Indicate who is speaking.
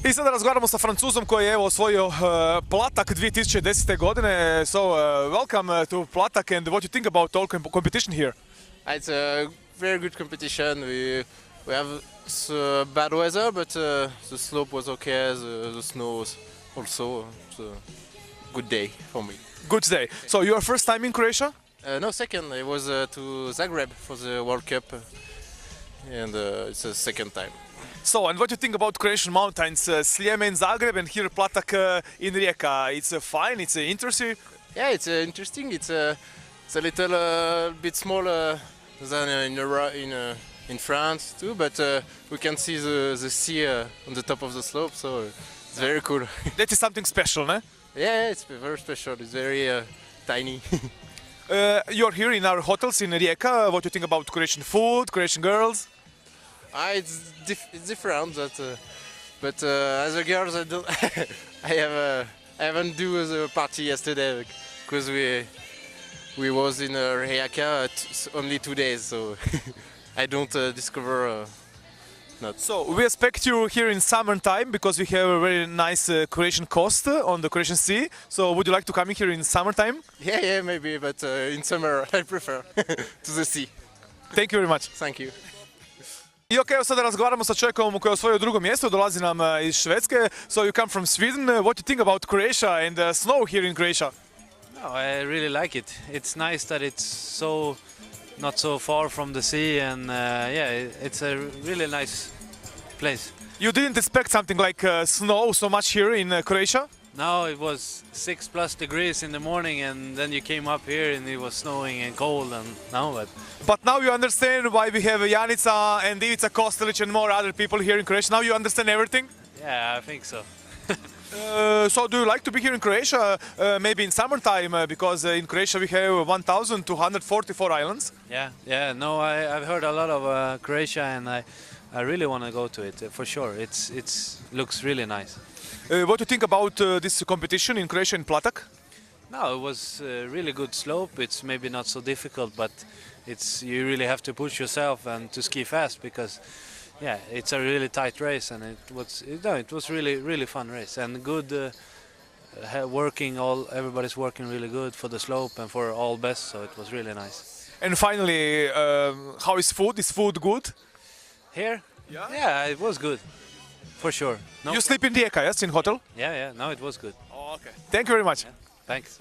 Speaker 1: I sada razgovaramo sa Francuzom koji je osvojio Platak 2010. godine. So, welcome to Platak, and what you think about all competition here?
Speaker 2: It's a very good competition. We have bad weather, but the slope was okay. The snow was also. It's a good day for me.
Speaker 1: Good day. So, your first time in Croatia?
Speaker 2: No, second. I was to Zagreb for the World Cup, and it's the second time.
Speaker 1: So, and what do you think about Croatian mountains? Sljeme in Zagreb and here Platak in Rijeka. It's fine, it's interesting.
Speaker 2: Yeah, it's interesting. It's a little bit smaller than in France too, but we can see the sea on the top of the slope, so it's very cool.
Speaker 1: That is something special, ne?
Speaker 2: Yeah, it's very special. It's very tiny.
Speaker 1: You're here in our hotels in Rijeka. What do you think about Croatian food, Croatian girls?
Speaker 2: It's different, but as a girls, I don't. I haven't do the party yesterday because we was in Rijeka only 2 days, so I don't discover. Not.
Speaker 1: So we expect you here in summertime because we have a very nice Croatian coast on the Croatian Sea. So would you like to come here in summertime?
Speaker 2: Yeah, maybe, but in summer I prefer to the sea.
Speaker 1: Thank you very much.
Speaker 2: Thank you.
Speaker 1: I ok, evo sada razgovaramo sa čovjekom koji je osvojio drugo mjesto, dolazi nam iz Švedske. So you come from Sweden. What do you think about Croatia and snow here in Croatia?
Speaker 3: No, I really like it. It's nice that it's not so far from the sea, and yeah, it's a really nice place.
Speaker 1: You didn't expect something like snow so much here in Croatia?
Speaker 3: No, it was 6+ degrees in the morning, and then you came up here and it was snowing and cold, and now
Speaker 1: But now you understand why we have Janica and Ivica Kostelić and more other people here in Croatia. Now you understand everything?
Speaker 3: yeah, I think so.
Speaker 1: So do you like to be here in Croatia, maybe in summertime, because in Croatia we have 1,244 islands?
Speaker 3: Yeah. No, I've heard a lot of Croatia, and I really want to go to it for sure. It's looks really nice.
Speaker 1: What do you think about this competition in Croatia in Platak?
Speaker 3: No, it was a really good slope. It's maybe not so difficult, but you really have to push yourself and to ski fast because, yeah, it's a really tight race, and it was really fun race and good. Everybody's working really good for the slope and for all best, so it was really nice.
Speaker 1: And finally, how is food? Is food good?
Speaker 3: Here?
Speaker 1: Yeah.
Speaker 3: Yeah, it was good, for sure. No?
Speaker 1: You sleep in Rijeka, yes, in hotel?
Speaker 3: Yeah. No, it was good.
Speaker 1: Oh, okay. Thank you very much.
Speaker 3: Yeah. Thanks.